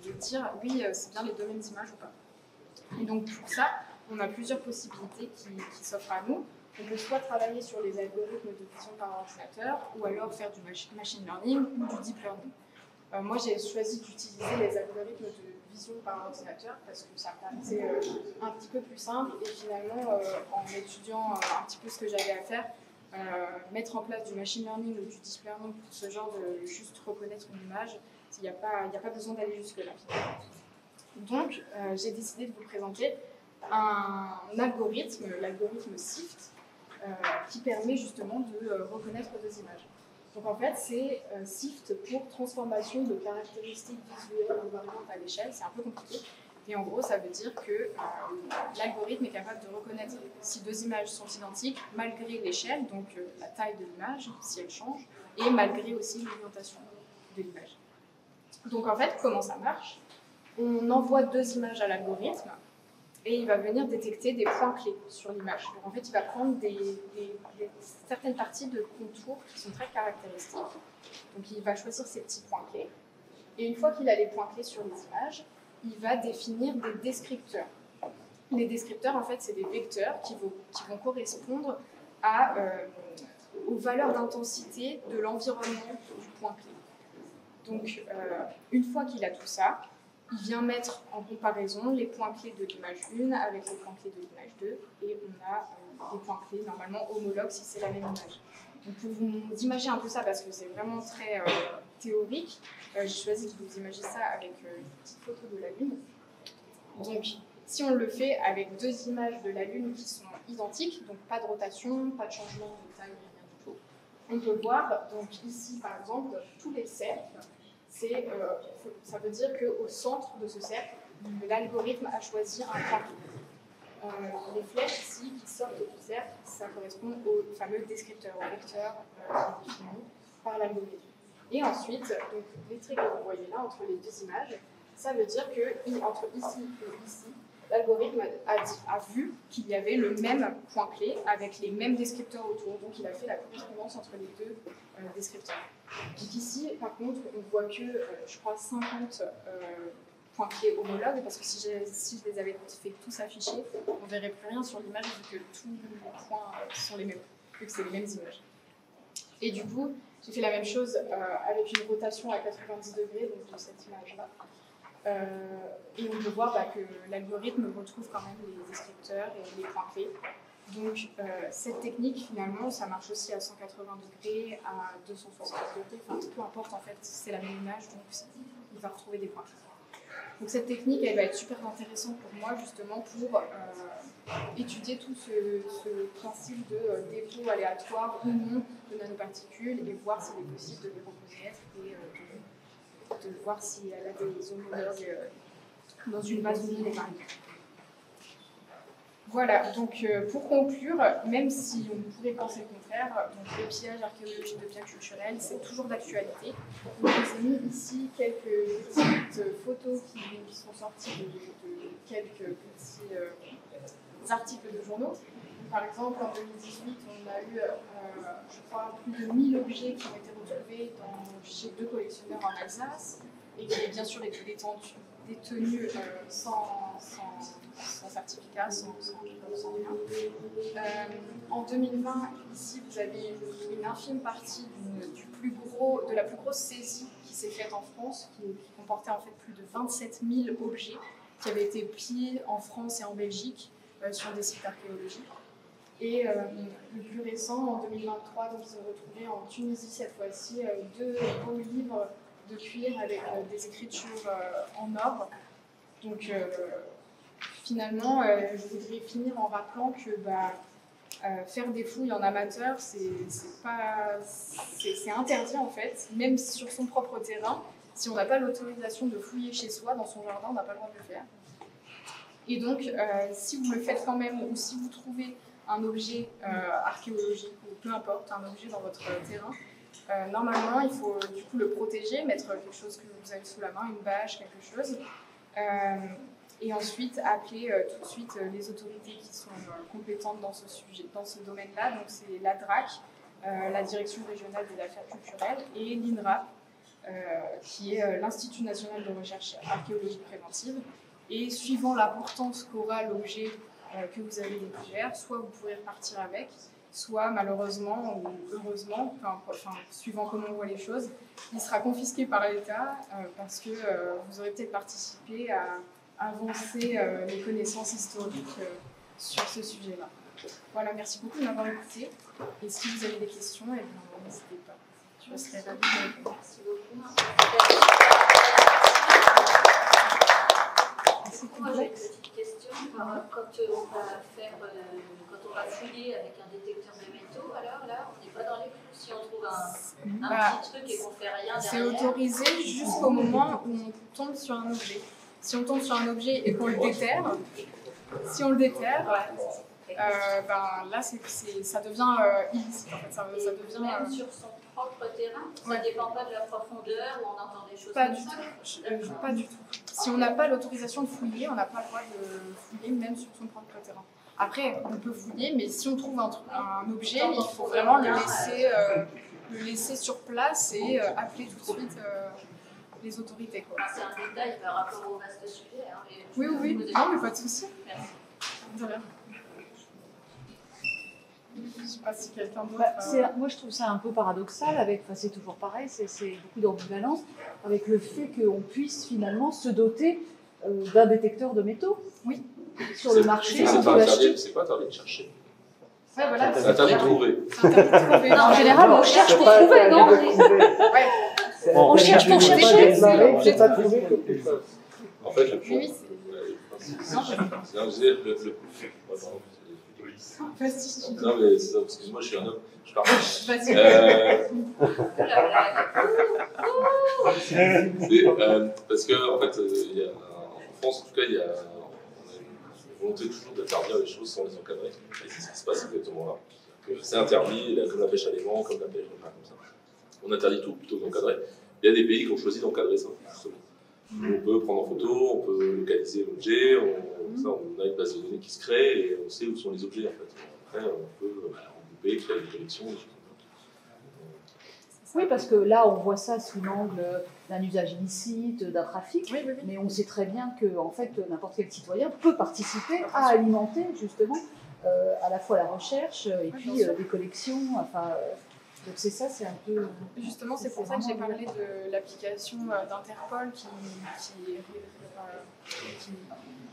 de dire oui, c'est bien les deux mêmes images ou pas. Et donc pour ça, on a plusieurs possibilités qui s'offrent à nous. On peut soit travailler sur les algorithmes de vision par ordinateur ou alors faire du machine learning ou du deep learning. Moi, j'ai choisi d'utiliser les algorithmes de vision par ordinateur parce que ça me paraissait un petit peu plus simple et finalement, en étudiant un petit peu ce que j'avais à faire, mettre en place du machine learning ou du deep learning pour ce genre de juste reconnaître une image, il n'y a pas besoin d'aller jusque-là. Donc, j'ai décidé de vous présenter un algorithme, l'algorithme SIFT, qui permet justement de reconnaître deux images. Donc en fait, c'est SIFT pour transformation de caractéristiques visuelles invariantes à l'échelle. C'est un peu compliqué. Et en gros, ça veut dire que l'algorithme est capable de reconnaître si deux images sont identiques, malgré l'échelle, donc la taille de l'image, si elle change, et malgré aussi l'orientation de l'image. Donc en fait, comment ça marche? On envoie deux images à l'algorithme, et il va venir détecter des points clés sur l'image. Donc en fait, il va prendre certaines parties de contours qui sont très caractéristiques. Donc il va choisir ces petits points clés. Et une fois qu'il a les points clés sur les images, il va définir des descripteurs. Les descripteurs, en fait, c'est des vecteurs qui vont correspondre aux valeurs d'intensité de l'environnement du point clé. Donc, une fois qu'il a tout ça, il vient mettre en comparaison les points clés de l'image 1 avec les points clés de l'image 2, et on a des points clés normalement homologues si c'est la même image. Donc, pour vous imager un peu ça, parce que c'est vraiment très théorique, j'ai choisi de vous imager ça avec une petite photo de la Lune. Donc, si on le fait avec deux images de la Lune qui sont identiques, donc pas de rotation, pas de changement de taille, rien du tout, on peut voir, donc ici par exemple, tous les cercles, ça veut dire qu'au centre de ce cercle, l'algorithme a choisi un point clé. Les flèches ici qui sortent du cercle, ça correspond au fameux descripteur, au vecteur qui est défini par l'algorithme. Et ensuite, donc, les traits que vous voyez là entre les deux images, ça veut dire que entre ici et ici, l'algorithme a vu qu'il y avait le même point clé avec les mêmes descripteurs autour. Donc il a fait la correspondance entre les deux descripteurs. Donc ici, par contre, on voit que, je crois, 50 points clés homologues, parce que si je les avais fait tous afficher, on ne verrait plus rien sur l'image vu que tous les points sont les mêmes, vu que c'est les mêmes images. Et du coup, j'ai fait la même chose avec une rotation à 90 degrés, donc de cette image-là. Et on peut voir que l'algorithme retrouve quand même les descripteurs et les points clés. Donc cette technique, finalement, ça marche aussi à 180 degrés, à 260 degrés, enfin peu importe en fait, c'est la même image, donc il va retrouver des points clés. Donc cette technique, elle va être super intéressante pour moi, justement, pour étudier tout ce principe de dépôt aléatoire ou non de nanoparticules et voir s'il est possible de les reconnaître et de voir si elle a des homologues dans une base de données, par exemple. Voilà, donc pour conclure, même si on pourrait penser le contraire, donc le pillage archéologique de biens culturels, c'est toujours d'actualité. Donc je vous ai mis ici quelques petites photos qui sont sorties de quelques petits articles de journaux. Par exemple, en 2018, on a eu, je crois, plus de 1000 objets qui ont été retrouvés chez 2 collectionneurs en Alsace, et qui, bien sûr, étaient détenus sans certificat, sans rien. En 2020, ici, vous avez une infime partie de la plus grosse saisie qui s'est faite en France, qui comportait en fait plus de 27 000 objets qui avaient été pillés en France et en Belgique sur des sites archéologiques. Et le plus récent, en 2023, donc, ils ont retrouvé en Tunisie cette fois-ci 2 beaux livres de cuir avec des écritures en or. Donc finalement, je voudrais finir en rappelant que faire des fouilles en amateur, c'est interdit en fait, même sur son propre terrain. Si on n'a pas l'autorisation de fouiller chez soi, dans son jardin, on n'a pas le droit de le faire. Et donc, si vous le faites quand même, ou si vous trouvez un objet archéologique, ou peu importe, un objet dans votre terrain, normalement, il faut du coup le protéger, mettre quelque chose que vous avez sous la main, une bâche, quelque chose, et ensuite appeler tout de suite les autorités qui sont compétentes dans ce domaine-là. Donc c'est la DRAC, la Direction régionale des affaires culturelles, et l'INRAP, qui est l'Institut national de recherche archéologique préventive. Et suivant l'importance qu'aura l'objet que vous avez découvert, soit vous pourrez repartir avec, soit malheureusement ou heureusement, suivant comment on voit les choses, il sera confisqué par l'État parce que vous aurez peut-être participé à avancer les connaissances historiques sur ce sujet-là. Voilà, merci beaucoup de m'avoir écouté. Et si vous avez des questions, n'hésitez pas. Je serai ravie de répondre. Merci beaucoup. Moi j'ai une petite question. Quand on va fouiller avec un détecteur de métaux, alors là, on n'est pas dans les clous. Si on trouve un petit truc et qu'on ne fait rien derrière. C'est autorisé jusqu'au moment où on tombe sur un objet. Si on tombe sur un objet et qu'on le déterre, là ça devient illicite. En fait. Ça devient, même sur son propre terrain, ça ne dépend pas de la profondeur où on entend des choses pas comme du ça. Tout. Pas du tout. Si Si on n'a pas l'autorisation de fouiller, on n'a pas le droit de fouiller même sur son propre terrain. Après, on peut fouiller, mais si on trouve un objet, il faut vraiment le laisser sur place et appeler tout de suite les autorités. C'est un détail par rapport au vaste sujet. Hein, oui, non, mais pas de souci. Merci. De rien. Je ne sais pas si quelqu'un d'autre... Moi, je trouve ça un peu paradoxal, c'est toujours pareil, c'est beaucoup d'ambivalence, avec le fait qu'on puisse finalement se doter d'un détecteur de métaux. Oui. Sur le marché, c'est pas interdit de chercher. Ouais, voilà. C'est interdit de trouver. En général, on cherche pour trouver, non? On cherche pour chercher. C'est pas trouver quelque chose. En fait, le oui, non, mais c'est ça, excuse-moi, je suis un homme. Je parle. Parce que, en fait, en France, en tout cas, on a une volonté toujours d'interdire les choses sans les encadrer. Et c'est ce qui se passe exactement là. C'est interdit, comme la pêche à l'aimant, comme la pêche, enfin, comme ça. On interdit tout plutôt que d'encadrer. Il y a des pays qui ont choisi d'encadrer ça, justement. On peut prendre en photo, on peut localiser l'objet, on a une base de données qui se crée et on sait où sont les objets en fait. Après, on peut regrouper, créer des collections, des choses comme ça. Oui, parce que là, on voit ça sous l'angle d'un usage illicite, d'un trafic, mais on sait très bien que en fait, n'importe quel citoyen peut participer à alimenter justement à la fois la recherche et puis des collections. Donc c'est ça, c'est un peu... Justement, c'est pour ça que j'ai parlé de l'application d'Interpol qui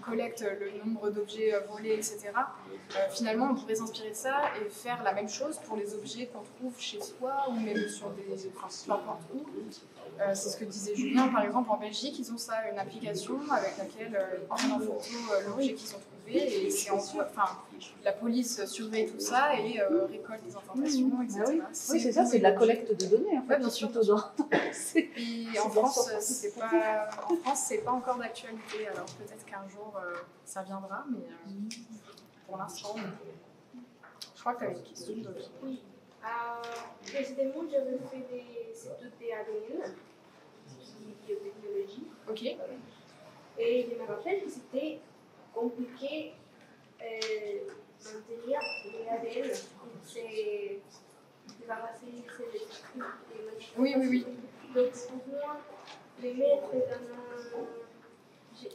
collecte le nombre d'objets volés, etc. Finalement, on pourrait s'inspirer de ça et faire la même chose pour les objets qu'on trouve chez soi ou même sur peu importe où. C'est ce que disait Julien, par exemple, en Belgique, ils ont ça, une application avec laquelle ils prennent en photo l'objet qu'ils ont trouvé et la police surveille tout ça et récolte des informations, etc. Oui, c'est ça, c'est de la collecte de données, en fait, bien sûr. Et en France, c'est pas encore d'actualité, alors peut-être qu'un jour ça viendra, mais pour l'instant, je crois que tu avais une question de... Oui. Précédemment, j'avais fait des études d'ADN, biotechnologie. Ok. Et je me rappelle que c'était compliqué maintenir l'ADN. C'est débarrasser les trucs. Oui. Donc pour moi, les mettre dans un...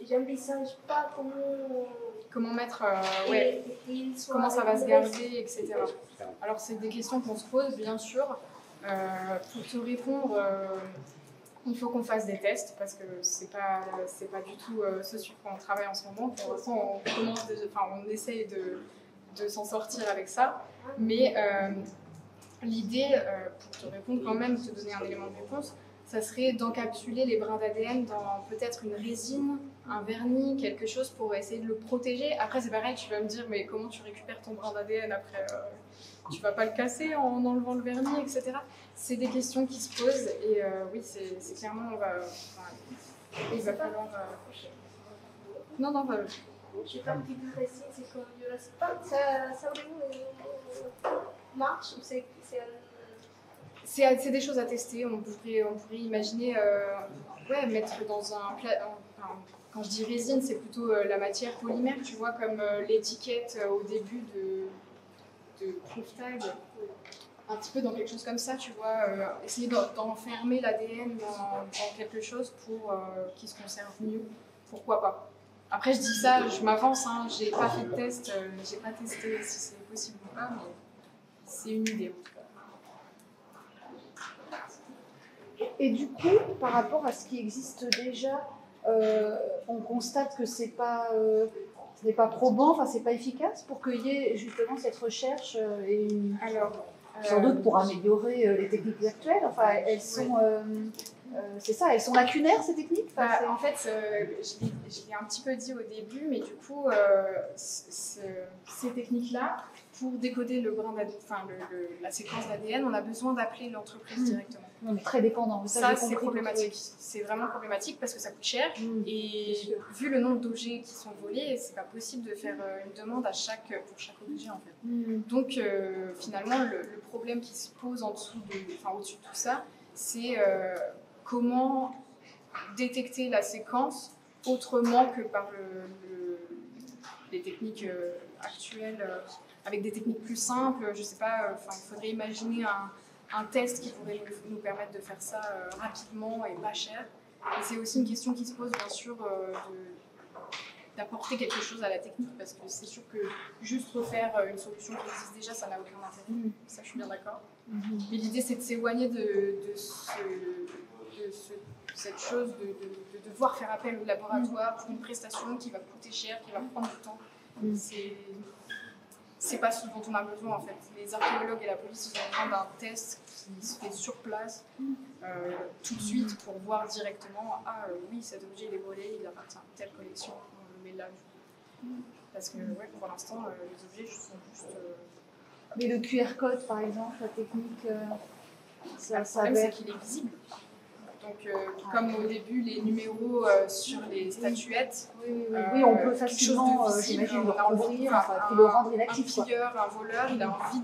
J'envisage pas comment mettre, comment ça va se garder, etc. Alors c'est des questions qu'on se pose, bien sûr. Pour te répondre, il faut qu'on fasse des tests parce que c'est pas du tout ce sur quoi on travaille en ce moment. Pour l'instant, on essaye de s'en sortir avec ça. Mais l'idée, pour te répondre quand même, te donner un élément de réponse, ça serait d'encapsuler les brins d'ADN dans peut-être une résine, un vernis, quelque chose pour essayer de le protéger. Après, c'est pareil, tu vas me dire, mais comment tu récupères ton brin d'ADN après tu vas pas le casser en enlevant le vernis, etc. C'est des questions qui se posent et oui, c'est clairement, il va falloir... Non, je suis pas un petit peu précis, c'est comme je ne sais pas, ça vraiment marche ou c'est c'est des choses à tester. On pourrait imaginer mettre dans un quand je dis résine, c'est plutôt la matière polymère, tu vois, comme l'étiquette au début de Proof Tag, un petit peu dans quelque chose comme ça, tu vois, essayer d'enfermer l'ADN dans quelque chose pour qu'il se conserve mieux. Pourquoi pas? Après, je dis ça, je m'avance, hein, j'ai pas fait de test, j'ai pas testé si c'est possible ou pas, mais c'est une idée. Et du coup, par rapport à ce qui existe déjà, on constate que ce n'est pas probant, enfin c'est pas efficace pour qu'il y ait justement cette recherche sans doute pour améliorer les techniques actuelles. Enfin, elles sont, c'est ça, elles sont lacunaires ces techniques. En fait, je l'ai un petit peu dit au début, mais du coup, ces techniques-là, pour décoder la séquence d'ADN, on a besoin d'appeler l'entreprise directement. On est très dépendant. Ça c'est problématique. C'est vraiment problématique parce que ça coûte cher et vu le nombre d'objets qui sont volés, c'est pas possible de faire une demande pour chaque objet en fait. Donc finalement, le problème qui se pose au-dessus de tout ça, c'est comment détecter la séquence autrement que par les techniques actuelles, avec des techniques plus simples. Je sais pas, il faudrait imaginer un test qui pourrait nous permettre de faire ça rapidement et pas cher. Et c'est aussi une question qui se pose, bien sûr, d'apporter quelque chose à la technique, parce que c'est sûr que juste refaire une solution qui existe déjà, ça n'a aucun intérêt. Ça, je suis bien d'accord. Mais l'idée, c'est de s'éloigner de cette chose de devoir faire appel au laboratoire pour une prestation qui va coûter cher, qui va prendre du temps. C'est pas ce dont on a besoin, en fait. Les archéologues et la police, ils ont besoin d'un test qui se fait sur place tout de suite pour voir directement oui, cet objet il est volé, il appartient à telle collection, on le met là. Parce que pour l'instant, les objets sont juste. Mais le QR code, par exemple, la technique, le problème, c'est qu'il est visible. Donc, comme au début, les numéros sur les statuettes, oui, on peut facilement, j'imagine, le renvoyer, puis le rendre inactif. Un pilleur, un voleur, il a envie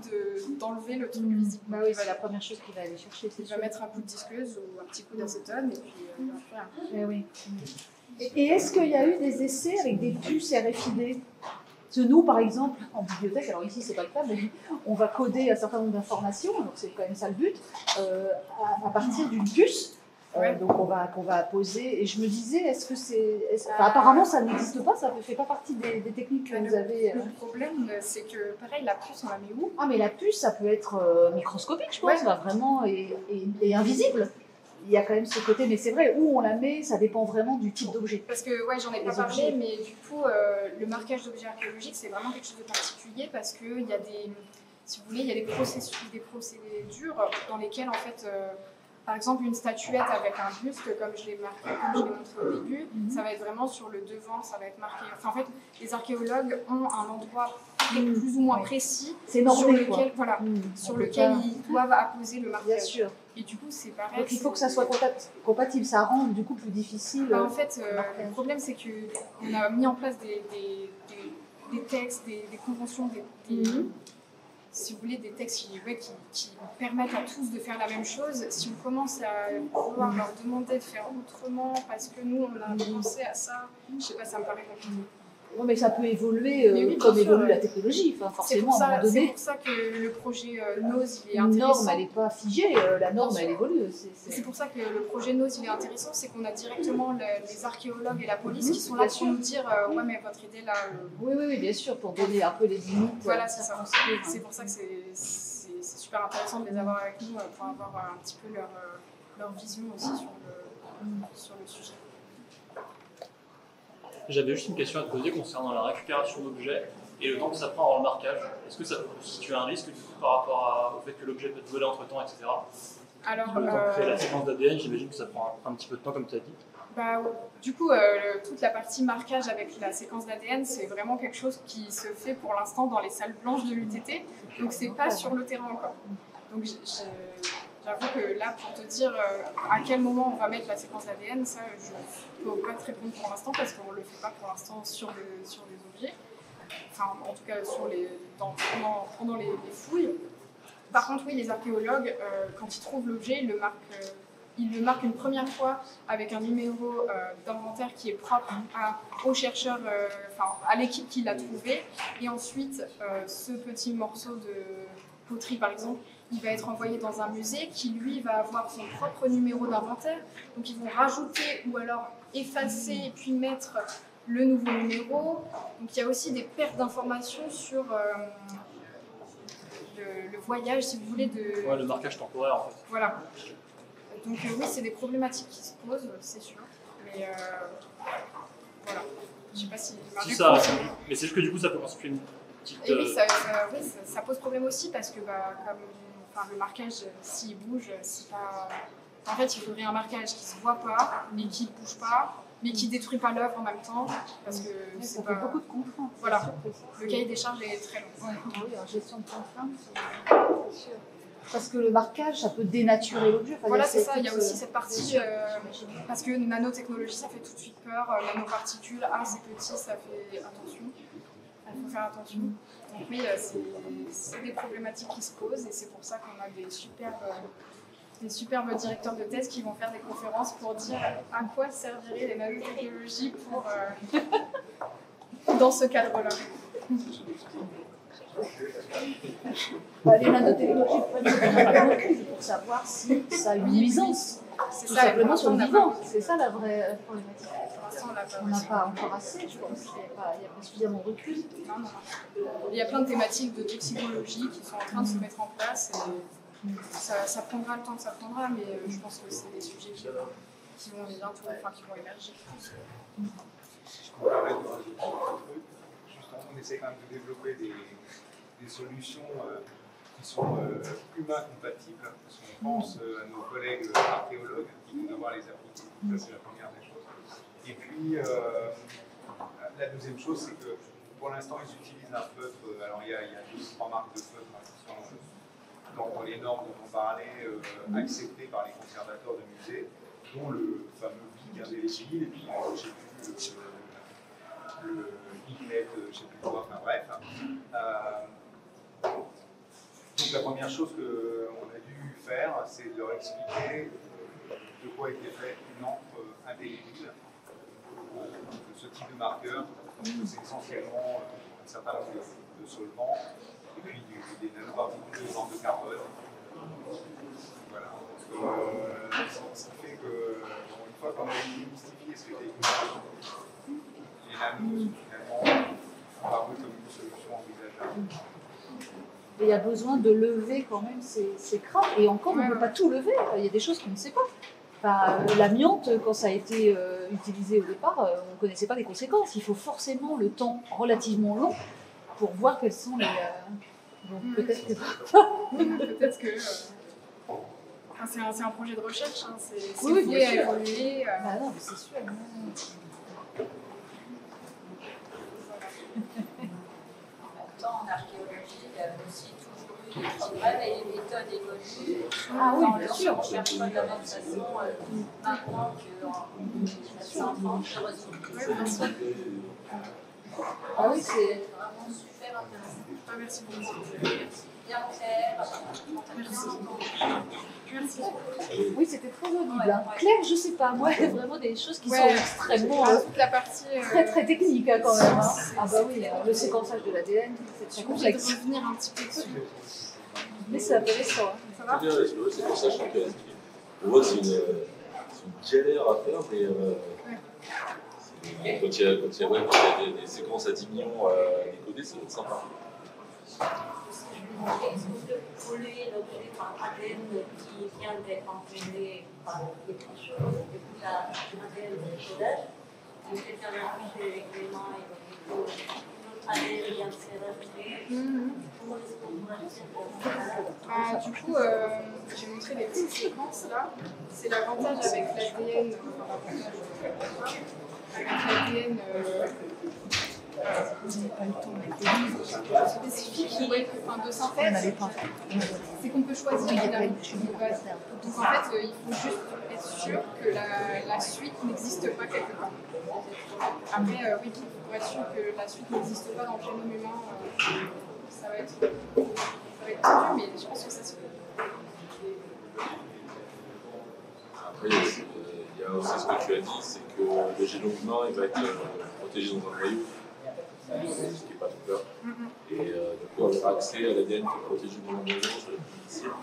d'enlever le truc visible. Bah oui, c'est la première chose qu'il va aller chercher. Il va mettre un coup de disqueuse ou un petit coup d'acétone et puis il va faire. Oui. Et est-ce qu'il y a eu des essais avec des puces RFID? Parce que nous, par exemple, en bibliothèque, alors ici c'est pas le cas, mais on va coder un certain nombre d'informations, donc c'est quand même ça le but, à partir d'une puce. Donc qu'on va poser, et je me disais, est-ce que apparemment ça n'existe pas, ça ne fait pas partie des techniques que vous avez. Le problème, c'est que pareil, la puce, on la met où? Ah, mais la puce, ça peut être microscopique, je pense, vraiment, et invisible. Il y a quand même ce côté, mais c'est vrai, où on la met, ça dépend vraiment du type d'objet. Parce que, j'en ai pas parlé, mais du coup, le marquage d'objets archéologiques, c'est vraiment quelque chose de particulier, parce qu'il y a si vous voulez, il y a des procédures dans lesquelles, en fait, par exemple, une statuette avec un buste, comme je l'ai montré au début, ça va être vraiment sur le devant, ça va être marqué. Enfin, en fait, les archéologues ont un endroit plus ou moins précis sur lequel ils doivent apposer le marquage. Bien sûr. Et du coup, c'est pareil. Donc il faut que ça soit compatible, ça rend du coup plus difficile. En fait, le problème, c'est qu'on a mis en place des textes, des conventions, si vous voulez, des textes qui permettent à tous de faire la même chose. Si on commence à vouloir leur demander de faire autrement parce que nous, on a pensé à ça, je sais pas, ça me paraît compliqué. Oui, mais ça peut évoluer comme évolue la technologie, forcément, à un moment donné. C'est pour ça que le projet NOSE, il est intéressant. La norme, elle n'est pas figée, la norme, elle évolue. C'est pour ça que le projet NOSE, il est intéressant, c'est qu'on a directement les archéologues et la police qui sont là pour nous dire ouais, mais votre idée là... Oui, bien sûr, pour donner un peu les limites. Voilà, c'est ça. C'est pour ça que c'est super intéressant de les avoir avec nous pour avoir un petit peu leur vision aussi sur le sujet. J'avais juste une question à te poser concernant la récupération d'objets et le temps que ça prend avant le marquage. Est-ce que ça peut constituer un risque du coup, par rapport au fait que l'objet peut être volé entre temps, etc. Alors, le temps de créer la séquence d'ADN, j'imagine que ça prend un petit peu de temps, comme tu as dit. Du coup, toute la partie marquage avec la séquence d'ADN, c'est vraiment quelque chose qui se fait pour l'instant dans les salles blanches de l'UTT, donc c'est pas sur le terrain encore. Donc j'avoue que là, pour te dire à quel moment on va mettre la séquence d'ADN, ça, je ne peux pas te répondre pour l'instant parce qu'on ne le fait pas pour l'instant sur les objets. Enfin, en tout cas, pendant les fouilles. Par contre, oui, les archéologues, quand ils trouvent l'objet, ils le marquent une première fois avec un numéro d'inventaire qui est propre au chercheur, à l'équipe qui l'a trouvé. Et ensuite, ce petit morceau de poterie, par exemple, il va être envoyé dans un musée qui, lui, va avoir son propre numéro d'inventaire. Donc, ils vont rajouter ou alors effacer et puis mettre le nouveau numéro. Donc, il y a aussi des pertes d'informations sur le voyage, si vous voulez. Ouais, le marquage temporaire, en fait. Voilà. Donc, oui, c'est des problématiques qui se posent, c'est sûr. Mais voilà. Je ne sais pas si... Mais c'est juste que du coup, ça peut constituer une petite... Et oui, ça pose problème aussi parce que comme le marquage, s'il bouge, c'est pas... En fait, il faudrait un marquage qui ne se voit pas et qui ne bouge pas, mais qui ne détruit pas l'œuvre en même temps. Parce que ça fait beaucoup de contraintes. Voilà. Le cahier des charges est très long. Oui, en gestion de contraintes, c'est sûr. Parce que le marquage, ça peut dénaturer l'objet. Voilà, c'est ça. Il y a aussi cette partie, parce que nanotechnologie, ça fait tout de suite peur. Nanoparticules, c'est petit, ça fait attention. Il faut faire attention. Donc oui, c'est des problématiques qui se posent et c'est pour ça qu'on a des super des superbes directeurs de thèse qui vont faire des conférences pour dire à quoi serviraient les nanotechnologies pour, dans ce cadre-là. Les nanotechnologies pour savoir si ça a une nuisance. C'est Tout ça, simplement sur le on vivant. C'est ça la vraie problématique. Pour l'instant, On n'a pas encore assez, je pense. Il n'y a pas suffisamment de recul. Non. Il y a plein de thématiques de toxicologie qui sont en train de se mettre en place. Et ça prendra le temps que ça prendra, mais je pense que c'est des sujets qui vont bientôt, qui vont émerger. Justement, on essaie quand même de développer des solutions qui sont humains compatibles, parce qu'on pense à nos collègues archéologues qui vont devoir les appliquer. Ça, c'est la première des choses. Et puis, la deuxième chose, c'est que pour l'instant, ils utilisent un feutre. Alors, il y a 2-3 marques de feutre qui sont dans les normes dont on parlait, acceptées par les conservateurs de musées, dont le fameux BIC indélébile, et puis, je ne sais plus, le Piglet, je ne sais plus quoi, enfin bref. Donc la première chose qu'on a dû faire, c'est de leur expliquer de quoi était fait une encre indélébile, de ce type de marqueur. C'est essentiellement un certain nombre de solvants, et puis des nanoparticules de carbone. Voilà. Ce qui fait que, une fois qu'on a démystifié ce qu'était une les nanos, finalement, apparu comme une solution envisageable. Et il y a besoin de lever quand même ces craintes. Et encore, on ne peut pas tout lever. Il y a des choses qu'on ne sait pas. Enfin, l'amiante, quand ça a été utilisé au départ, on ne connaissait pas les conséquences. Il faut forcément le temps relativement long pour voir quelles sont les... Donc peut-être que... Peut-être que... c'est un projet de recherche, hein. C'est oui, voué à évoluer. Ah non, mais c'est sûr. En archéologie, il y a aussi toujours eu des problèmes et les méthodes évoluent. Ah oui, bien On sûr. ne cherche pas de la même façon maintenant qu'en 1930, heureusement. Oui, bien sûr. Ah oui, c'est... Vraiment super intéressant. Merci beaucoup. Bien clair. Merci. Oui, c'était très audible. Hein. Claire, je sais pas. Moi, il y a vraiment des choses qui sont Ouais, extrêmement... toute la partie... très technique hein, quand même. Hein. Ah bah oui, le séquençage de l'ADN, c'est très Je vais complexe. revenir un petit peu dessus. Mais c'est intéressant. Hein. Ça va? C'est pour ça que je trouve que on voit que c'est une galère à faire, mais quand il y a des séquences à 10 millions décodées, ça va être sympa. Est-ce que vous voulez l'objet par ADN qui vient d'être entraîné par quelque chose, et puis la ADN de décodage, vous faites un arraché avec les mains et donc l'autre ADN vient de se rajouter. Comment est-ce qu'on pourrait faire Du coup, j'ai montré des petites séquences là. C'est l'avantage avec l'ADN, avec l'ADN spécifique de synthèse, c'est qu'on peut choisir la base. Donc en fait, il faut juste être sûr que la suite n'existe pas quelque part. Après, oui, pour être sûr que la suite n'existe pas dans le génome humain, ça va être tendu, mais je pense que ça se fait. Après, il y a aussi ce que tu as dit, c'est que le génome humain il va être protégé dans un noyau. Ce qui n'est pas tout peur. Et du coup, avoir accès à l'ADN qui est protégé dans le noyau, ça va être difficile.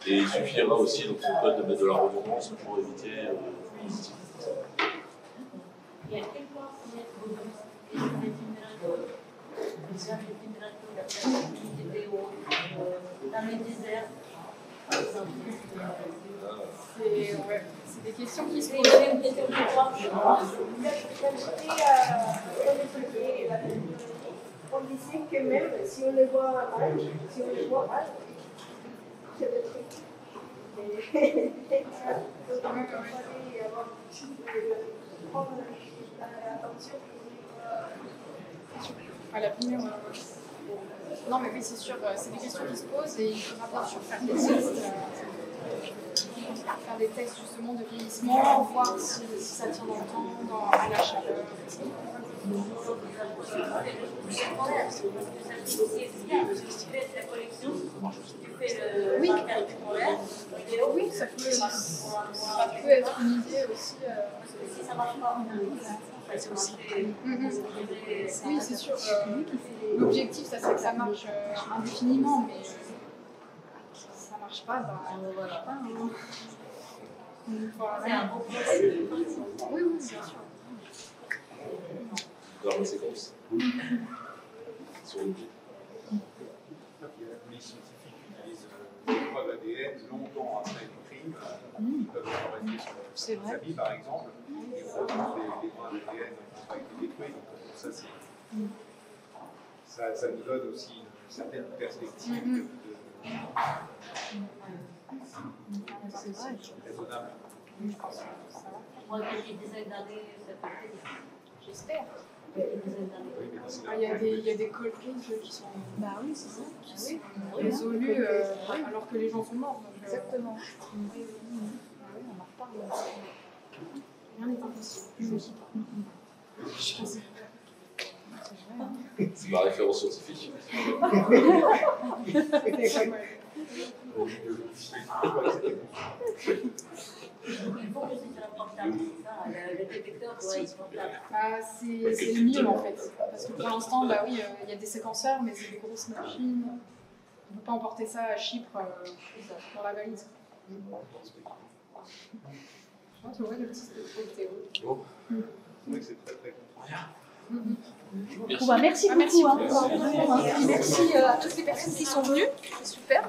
Et il suffira aussi, donc son code, de mettre de la redondance pour éviter les positifs. Et à quel point vous êtes des températures, dans les déserts, par exemple? C'est des questions qui se C'est posent. une question de voir, je pense. On disait que même si on les voit mal, c'est des trucs. Donc il fallait prendre attention. À l'avenir, non, mais oui, c'est sûr, c'est des questions qui se posent et il faudra bien sûr faire des tests justement de vieillissement, voir si ça tient dans le temps, rapport à la chaleur. Oui, oui, ça peut être une idée aussi. Si ça marche pas, Oui, c'est sûr. L'objectif, ça serait que ça marche indéfiniment, mais si ça marche pas, bah, voilà. c'est un bon projet. Oui, oui, bien sûr. Dans la séquence. Sur une vie. Les scientifiques utilisent des preuves ADN longtemps après les crimes. Ils peuvent les sur C'est vrai. famille, par exemple. Et on retrouve des preuves ADN qui n'ont pas été détruites. Donc, ça nous donne aussi une certaine perspective raisonnable. Moi, quelques dizaines d'années, ça peut être. J'espère. Quelques dizaines d'années. Oui, mais d'ici là, Il y a des cold cases qui sont Bah oui, c'est ça. résolus alors que les gens sont morts. Donc, Exactement. oui, On en reparle. rien n'est impossible. Je sais pas. Je sais pas. C'est ma référence scientifique. Il faut que c'est portable, c'est ça. Le détecteur doit être portable. Ah, c'est le mieux en fait. Parce que pour l'instant, bah oui, il y a des séquenceurs, mais c'est des grosses machines. On ne peut pas emporter ça à Chypre dans la valise. Tu vois le petit Théo. c'est vrai que c'est très très Merci. Bah, merci Ah, merci beaucoup. beaucoup. Hein. Merci à toutes les personnes qui sont venues. C'est super.